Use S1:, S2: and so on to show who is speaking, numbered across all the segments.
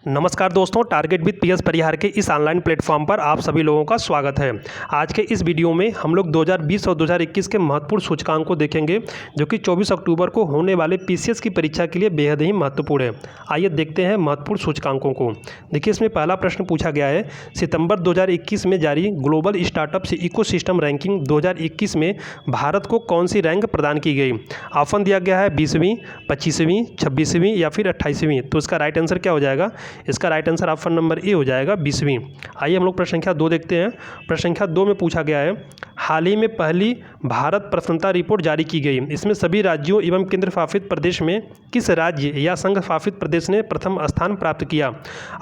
S1: नमस्कार दोस्तों, target with PS परिहार के इस ऑनलाइन प्लेटफॉर्म पर आप सभी लोगों का स्वागत है। आज के इस वीडियो में हम लोग 2020 और 2021 के महत्वपूर्ण सूचकांक को देखेंगे, जो कि 24 अक्टूबर को होने वाले पीसीएस की परीक्षा के लिए बेहद ही महत्वपूर्ण है। आइए देखते हैं महत्वपूर्ण सूचकांकों को। देखिए, इसमें पहला प्रश्न पूछा गया है, सितंबर 2021 में जारी ग्लोबल स्टार्टअप्स इकोसिस्टम रैंकिंग 2021 में भारत को कौन सी रैंक प्रदान की गई। ऑप्शन दिया गया है 20वीं, 25वीं, 26वीं या फिर 28वीं। तो इसका राइट आंसर क्या हो जाएगा? इसका राइट आंसर ऑप्शन नंबर ए हो जाएगा 20वीं। आइए हम लोग प्रश्न संख्या 2 देखते हैं। प्रश्न संख्या 2 में पूछा गया है, हाल ही में पहली भारत प्रसन्नता रिपोर्ट जारी की गई। इसमें सभी राज्यों एवं केंद्र शासित प्रदेश में किस राज्य या संघ शासित प्रदेश ने प्रथम स्थान प्राप्त किया।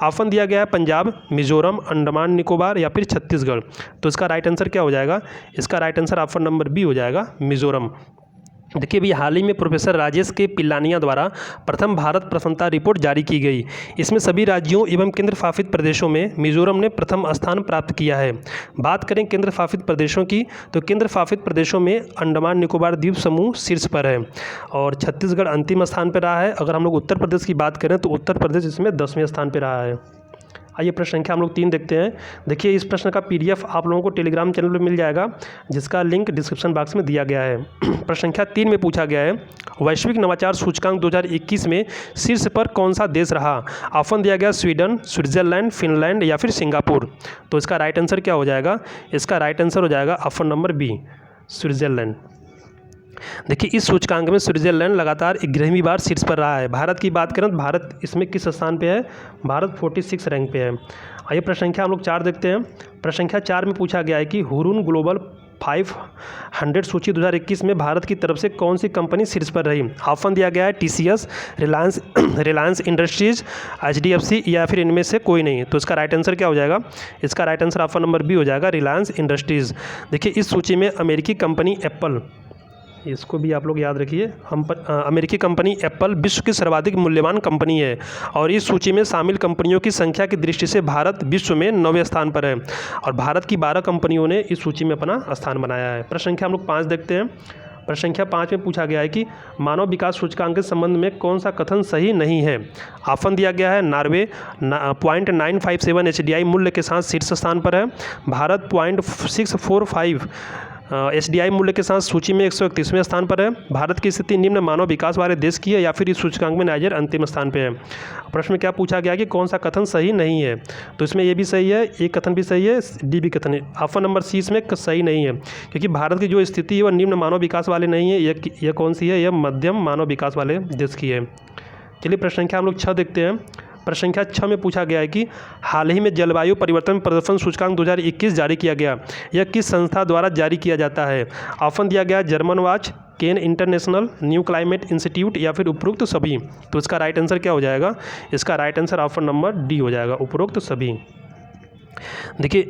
S1: ऑप्शन दिया गया है पंजाब, मिजोरम, अंडमान निकोबार या फिर छत्तीसगढ़। तो इसका राइट आंसर क्या हो जाएगा? इसका right answer option number B हो जाएगा, मिजोरम। देखिए अभी हाल ही में प्रोफेसर राजेश के पिल्लानिया द्वारा प्रथम भारत प्रसन्नता रिपोर्ट जारी की गई। इसमें सभी राज्यों एवं केंद्र शासित प्रदेशों में मिजोरम ने प्रथम स्थान प्राप्त किया है। बात करें केंद्र शासित प्रदेशों की, तो केंद्र शासित प्रदेशों में अंडमान निकोबार द्वीप समूह शीर्ष पर है और छत्तीसगढ़ अंतिम स्थान पर रहा है। अगर हम लोग उत्तर प्रदेश की बात करें तो उत्तर प्रदेश इसमें 10वें स्थान पर रहा है। आइए प्रश्न संख्या हम लोग 3 देखते हैं। देखिए, इस प्रश्न का पीडीएफ आप लोगों को टेलीग्राम चैनल पर मिल जाएगा, जिसका लिंक डिस्क्रिप्शन बॉक्स में दिया गया है। प्रश्न संख्या 3 में पूछा गया है, वैश्विक नवाचार सूचकांक 2021 में शीर्ष पर कौन सा देश रहा। ऑप्शन दिया गया स्वीडन, स्विट्जरलैंड, फिनलैंड या फिर सिंगापुर। तो इसका राइट आंसर क्या हो जाएगा? इसका राइट आंसर हो जाएगा ऑप्शन नंबर बी, स्विट्जरलैंड। देखिए, इस सूचकांक में स्विट्जरलैंड लगातार 11वीं बार शीर्ष पर रहा है। भारत की बात करें तो भारत इसमें किस स्थान पे है? भारत 46 रैंक पे है। आइए प्रश्न संख्या हम लोग 4 देखते हैं। प्रश्न संख्या 4 में पूछा गया है कि हुरून ग्लोबल 500 सूची 2021 में भारत की तरफ से कौन सी कंपनी शीर्ष पर रही। ऑप्शन दिया गया है टीसीएस, रिलायंस इंडस्ट्रीज, एचडीएफसी या फिर इनमें से कोई नहीं। तो इसका राइट आंसर क्या हो जाएगा? इसका right answer option number B हो जाएगा, रिलायंस इंडस्ट्रीज। देखिए, इस सूची में अमेरिकी कंपनी एप्पल, इसको भी आप लोग याद रखिए, अमेरिकी कंपनी एप्पल विश्व की सर्वाधिक मूल्यवान कंपनी है और इस सूची में शामिल कंपनियों की संख्या की दृष्टि से भारत विश्व में 9वें स्थान पर है और भारत की 12 कंपनियों ने इस सूची में अपना स्थान बनाया है। प्रश्न संख्या हम लोग 5 देखते हैं। प्रश्न संख्या 5 में पूछा गया है कि मानव विकास सूचकांक के संबंध में कौन सा कथन सही नहीं है। ऑप्शन दिया गया है नॉर्वे 0.957 एचडीआई मूल्य के साथ शीर्ष स्थान पर है, भारत 0.645 एसडीआई मूल्य के साथ सूची में 131वें स्थान पर है, भारत की स्थिति निम्न मानव विकास वाले देश की है या फिर इस सूचकांक में नाइजर अंतिम स्थान पर है। प्रश्न में क्या पूछा गया कि कौन सा कथन सही नहीं है। तो इसमें ये भी सही है, एक कथन भी सही है, डी भी कथन है। ऑप्शन नंबर सी इसमें सही नहीं है, क्योंकि भारत की जो स्थिति है वह निम्न मानव विकास वाले नहीं है। यह कौन सी है? यह मध्यम मानव विकास वाले देश की है। चलिए प्रश्न संख्या हम लोग 6 देखते हैं। प्रश्न संख्या 6 में पूछा गया है कि हाल ही में जलवायु परिवर्तन प्रदर्शन सूचकांक 2021 जारी किया गया। यह किस संस्था द्वारा जारी किया जाता है। ऑप्शन दिया गया जर्मन वॉच, केन इंटरनेशनल, न्यू क्लाइमेट इंस्टीट्यूट या फिर उपरोक्त सभी। तो इसका राइट आंसर क्या हो जाएगा? इसका right answer option number D हो जाएगा, उपरोक्त सभी। देखिए,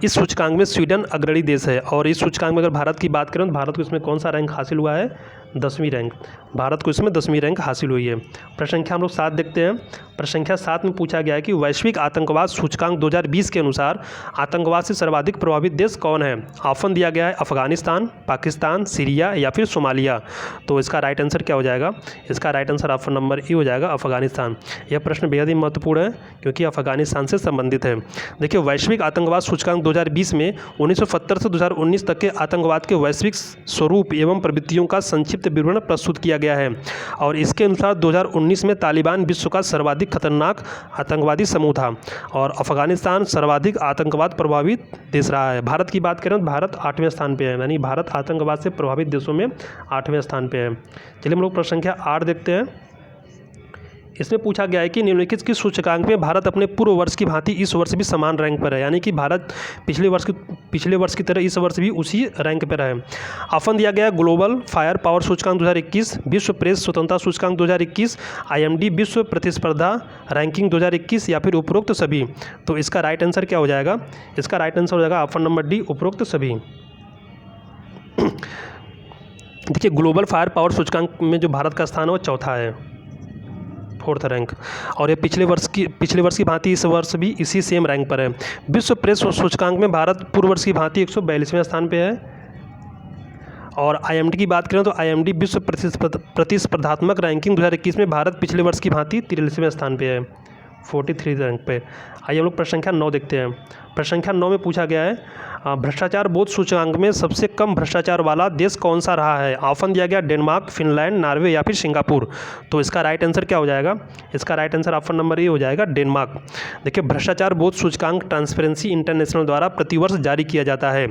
S1: इस सूचकांक में स्वीडन अग्रणी देश है और इस सूचकांक में अगर भारत की बात करें तो भारत को इसमें कौन सा रैंक हासिल हुआ है? 10वीं रैंक। भारत को इसमें 10वीं रैंक हासिल हुई है। प्रश्न संख्या हम लोग 7 देखते हैं। प्रश्न संख्या 7 में पूछा गया है कि वैश्विक आतंकवाद सूचकांक 2020 के अनुसार आतंकवाद से सर्वाधिक प्रभावित देश कौन है। ऑप्शन दिया गया है अफगानिस्तान, पाकिस्तान, सीरिया या फिर सोमालिया। तो इसका राइट आंसर क्या हो जाएगा? इसका राइट आंसर ऑप्शन नंबर ई हो जाएगा, अफगानिस्तान। यह प्रश्न बेहद ही महत्वपूर्ण है क्योंकि अफगानिस्तान से संबंधित है। देखिए, वैश्विक आतंकवाद सूचकांक 2020 में 1970 से 2019 तक के आतंकवाद के वैश्विक स्वरूप एवं प्रवृत्तियों का संक्षिप्त विवरण प्रस्तुत किया गया है और इसके अनुसार 2019 में तालिबान विश्व का सर्वाधिक खतरनाक आतंकवादी समूह था और अफगानिस्तान सर्वाधिक आतंकवाद प्रभावित देश रहा है। भारत की बात करें तो भारत 8वें स्थान पे है, यानी भारत आतंकवाद से प्रभावित देशों में 8वें स्थान पे है। चलिए हम लोग प्रश्न संख्या 8 देखते हैं। इसमें पूछा गया है कि निम्नलिखित किस सूचकांक में भारत अपने पूर्व वर्ष की भांति इस वर्ष भी समान रैंक पर है, यानी कि भारत पिछले वर्ष की तरह इस वर्ष भी उसी रैंक पर है। ऑप्शन दिया गया ग्लोबल फायर पावर सूचकांक 2021, विश्व प्रेस स्वतंत्रता सूचकांक 2021, आईएमडी विश्व प्रतिस्पर्धा रैंकिंग 2021 या फिर उपरोक्त सभी। तो इसका राइट आंसर क्या हो जाएगा? इसका राइट आंसर हो जाएगा ऑप्शन नंबर डी, उपरोक्त सभी। देखिए, ग्लोबल फायर पावर सूचकांक में जो भारत का स्थान है वो चौथा है, 4th रैंक, और ये पिछले वर्ष की भांति इस वर्ष भी इसी सेम रैंक पर है। विश्व प्रेस सूचकांक में भारत पूर्व वर्ष की भांति 142वें स्थान पे है और आईएमडी की बात करें तो आईएमडी विश्व प्रतिस्पर्धात्मक रैंकिंग 2021 में भारत पिछले वर्ष की भांति 43वें स्थान पे है। 43 रैंक पे। आइए हम लोग प्रश्न संख्या 9 देखते हैं। प्रश्न संख्या 9 में पूछा गया है भ्रष्टाचार बोध सूचकांक में सबसे कम भ्रष्टाचार वाला देश कौन सा रहा है। ऑप्शन दिया गया डेनमार्क, फिनलैंड, नॉर्वे या फिर सिंगापुर। तो इसका राइट आंसर क्या हो जाएगा? इसका राइट आंसर ऑप्शन नंबर ए हो जाएगा, डेनमार्क। देखिए, भ्रष्टाचार बोध सूचकांक ट्रांसपेरेंसी इंटरनेशनल द्वारा प्रतिवर्ष जारी किया जाता है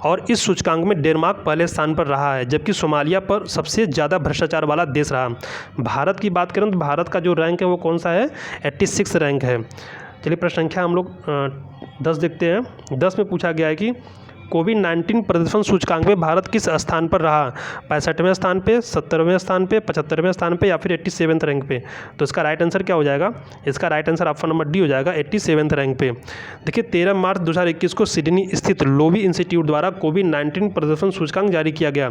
S1: और इस सूचकांक में डेनमार्क पहले स्थान पर रहा है, जबकि सोमालिया पर सबसे ज़्यादा भ्रष्टाचार वाला देश रहा। भारत की बात करें तो भारत का जो रैंक है वो कौन सा है? 86 रैंक है। चलिए प्रश्न संख्या हम लोग 10 देखते हैं। 10 में पूछा गया है कि कोविड-19 प्रदर्शन सूचकांक में भारत किस स्थान पर रहा? 65वें स्थान पे, 70वें स्थान पे, 75वें स्थान पे या फिर 87वें रैंक पे। तो इसका राइट आंसर क्या हो जाएगा? इसका right answer option number D हो जाएगा, 87वें रैंक पे। देखिए, 13 मार्च 2021 को सिडनी स्थित लोवी इंस्टीट्यूट द्वारा कोविड-19 प्रदर्शन सूचकांक जारी किया गया।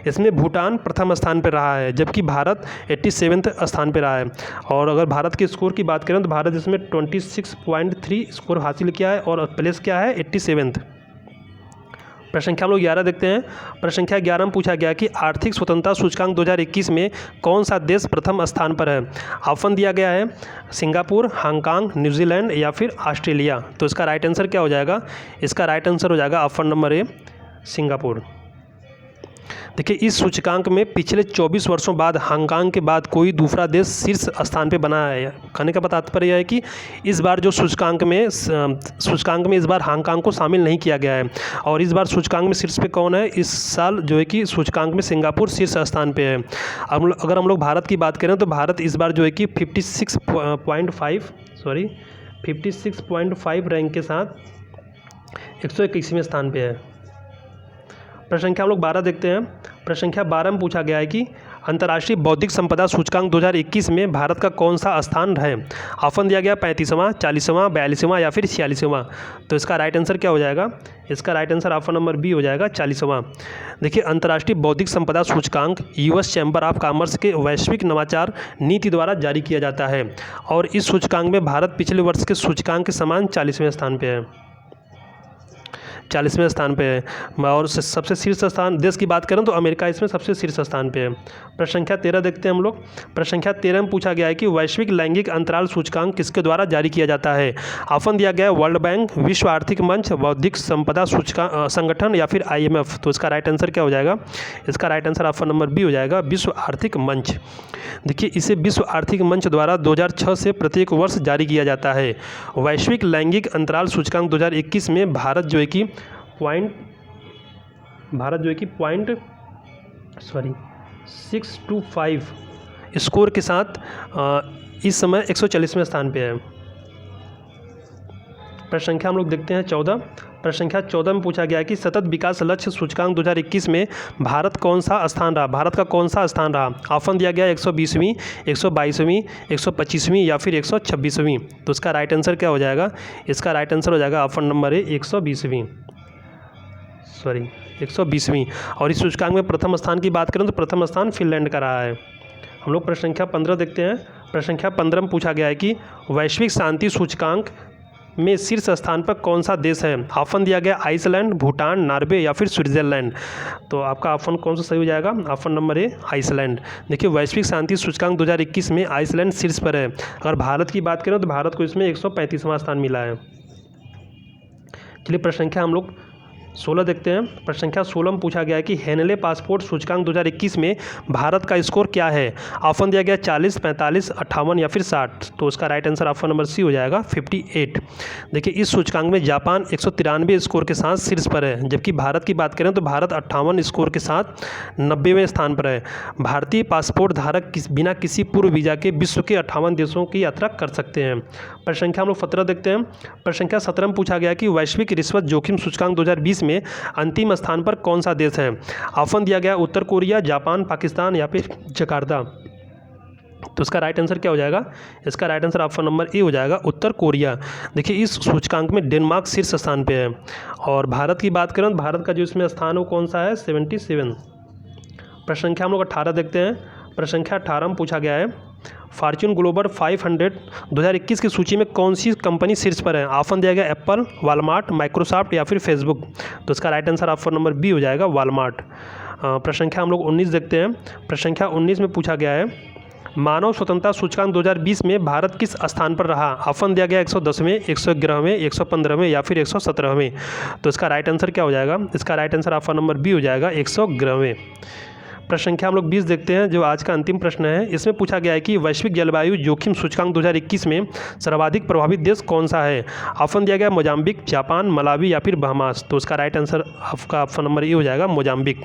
S1: इसमें भूटान प्रथम स्थान पर रहा है, जबकि भारत 87वें स्थान पर रहा है। और अगर भारत के स्कोर की बात करें तो भारत इसमें 26.3 स्कोर हासिल किया है और प्लेस क्या है? 87वें। प्रश्न संख्या हम लोग 11 देखते हैं। प्रश्न संख्या 11 में पूछा गया कि आर्थिक स्वतंत्रता सूचकांक 2021 में कौन सा देश प्रथम स्थान पर है? ऑप्शन दिया गया है सिंगापुर, हांगकांग, न्यूजीलैंड या फिर ऑस्ट्रेलिया। तो इसका राइट आंसर क्या हो जाएगा? इसका राइट आंसर हो जाएगा ऑप्शन नंबर ए, सिंगापुर। देखिए, इस सूचकांक में पिछले 24 वर्षों बाद हांगकांग के बाद कोई दूसरा देश शीर्ष स्थान पे बना है। कहने का तात्पर्य है कि इस बार जो सूचकांक में इस बार हांगकांग को शामिल नहीं किया गया है और इस बार सूचकांक में शीर्ष पे कौन है? इस साल जो है कि सूचकांक में सिंगापुर शीर्ष स्थान पे है। अगर हम लोग भारत की बात करें तो भारत इस बार जो है कि 56.5 रैंक के साथ 121वें स्थान पे है। प्रश्न संख्या हम लोग 12 देखते हैं। प्रश्न संख्या 12 में पूछा गया है कि अंतर्राष्ट्रीय बौद्धिक संपदा सूचकांक 2021 में भारत का कौन सा स्थान है? ऑप्शन दिया गया 35वां, 40वां, 42वां या फिर 46वां। तो इसका राइट आंसर क्या हो जाएगा? इसका right answer option number B हो जाएगा, 40वां। देखिए, अंतर्राष्ट्रीय बौद्धिक संपदा सूचकांक यूएस चैम्बर ऑफ कॉमर्स के वैश्विक नवाचार नीति द्वारा जारी किया जाता है और इस सूचकांक में भारत पिछले वर्ष के सूचकांक के समान 40वें स्थान पर है, 40वें स्थान पे है। और सबसे शीर्ष स्थान देश की बात करें तो अमेरिका इसमें सबसे शीर्ष स्थान पे है। प्रश्न संख्या 13 देखते हैं हम लोग। प्रश्न संख्या 13 में पूछा गया है कि वैश्विक लैंगिक अंतराल सूचकांक किसके द्वारा जारी किया जाता है? ऑप्शन दिया गया है वर्ल्ड बैंक, विश्व आर्थिक मंच, बौद्धिक संपदा सूचकांक संगठन या फिर IMF। तो इसका राइट आंसर क्या हो जाएगा? इसका right answer option number B हो जाएगा, विश्व आर्थिक मंच। देखिए, इसे विश्व आर्थिक मंच द्वारा 2006 से प्रत्येक वर्ष जारी किया जाता है। वैश्विक लैंगिक अंतराल सूचकांक 2021 में भारत जो है कि 625 स्कोर के साथ इस समय 140वें स्थान पे है। प्रश्न संख्या हम लोग देखते हैं 14। प्रश्न संख्या 14 में पूछा गया है कि सतत विकास लक्ष्य सूचकांक 2021 में भारत कौन सा स्थान रहा? भारत का कौन सा स्थान रहा? ऑप्शन दिया गया 120वीं, 122वीं, 125वीं या फिर 126वीं। तो इसका राइट आंसर क्या हो जाएगा? इसका राइट आंसर हो जाएगा ऑप्शन नंबर ए, 120वीं। और इस सूचकांक में प्रथम स्थान की बात करें तो प्रथम स्थान फिनलैंड का रहा है। हम लोग प्रश्न संख्या 15 देखते हैं। प्रश्न संख्या 15 में पूछा गया है कि वैश्विक शांति सूचकांक में शीर्ष स्थान पर कौन सा देश है? ऑप्शन दिया गया आइसलैंड, भूटान, नॉर्वे या फिर स्विट्जरलैंड। तो आपका ऑप्शन कौन सा सही हो जाएगा? Option number A, Iceland. देखिए, वैश्विक शांति सूचकांक 2021 में आइसलैंड शीर्ष पर है। अगर भारत की बात करें तो भारत को इसमें 135वां स्थान मिला है। चलिए प्रश्न संख्या हम लोग 16 देखते हैं। प्रश्न संख्या 16 में पूछा गया है कि हेनले पासपोर्ट सूचकांक 2021 में भारत का स्कोर क्या है? ऑप्शन दिया गया 40, 45, 58 या फिर 60। तो उसका right answer option number C हो जाएगा, 58। देखिए, इस सूचकांक में जापान 193 स्कोर के साथ शीर्ष पर है, जबकि भारत की बात करें तो भारत 58 स्कोर के साथ 90वें स्थान पर है। भारतीय पासपोर्ट धारक बिना किसी पूर्व वीज़ा के विश्व के 58 देशों की यात्रा कर सकते हैं। प्रश्न संख्या हम लोग 17 देखते हैं। प्रश्न संख्या 17 में पूछा गया कि वैश्विक रिश्वत जोखिम सूचकांक 2020 में अंतिम स्थान पर कौन सा देश है? ऑप्शन दिया गया उत्तर कोरिया, जापान, पाकिस्तान या फिर जकार्ता। तो इसका राइट आंसर क्या हो जाएगा? इसका राइट आंसर ऑप्शन नंबर ए हो जाएगा, उत्तर कोरिया। देखिए, इस सूचकांक में डेनमार्क शीर्ष स्थान पे है। और भारत की बात करें तो भारत का जो इसमें स्थान है वो कौन सा है? 77। प्रश्न संख्या हम लोग 18 देखते हैं। प्रश्न संख्या 18 में पूछा गया है फॉर्च्यून ग्लोबल 500 2021 की सूची में कौन सी कंपनी शीर्ष पर है? ऑप्शन दिया गया एप्पल, वॉलमार्ट, माइक्रोसॉफ्ट या फिर फेसबुक। तो इसका right answer option number B हो जाएगा, वॉलमार्ट। प्रश्न संख्या हम लोग 19 देखते हैं। प्रश्न संख्या 19 में पूछा गया है मानव स्वतंत्रता सूचकांक 2020 में भारत किस स्थान पर रहा? ऑप्शन दिया गया 110वें, 111वें, 115वें या फिर 117वें। तो इसका राइट आंसर क्या हो जाएगा? इसका right answer option number B हो जाएगा, 111वें। प्रश्न संख्या हम लोग 20 देखते हैं, जो आज का अंतिम प्रश्न है। इसमें पूछा गया है कि वैश्विक जलवायु जोखिम सूचकांक 2021 में सर्वाधिक प्रभावित देश कौन सा है? ऑप्शन दिया गया मोजाम्बिक, जापान, मलावी या फिर बहामास। तो इसका राइट आंसर आपका ऑप्शन नंबर ए हो जाएगा, मोजाम्बिक।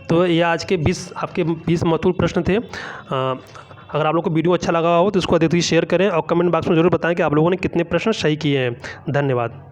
S1: तो ये आज के 20 महत्वपूर्ण प्रश्न थे। अगर आप लोग को वीडियो अच्छा लगा हो तो इसको अधिक शेयर करें और कमेंट बॉक्स में ज़रूर बताएं कि आप लोगों ने कितने प्रश्न सही किए हैं। धन्यवाद।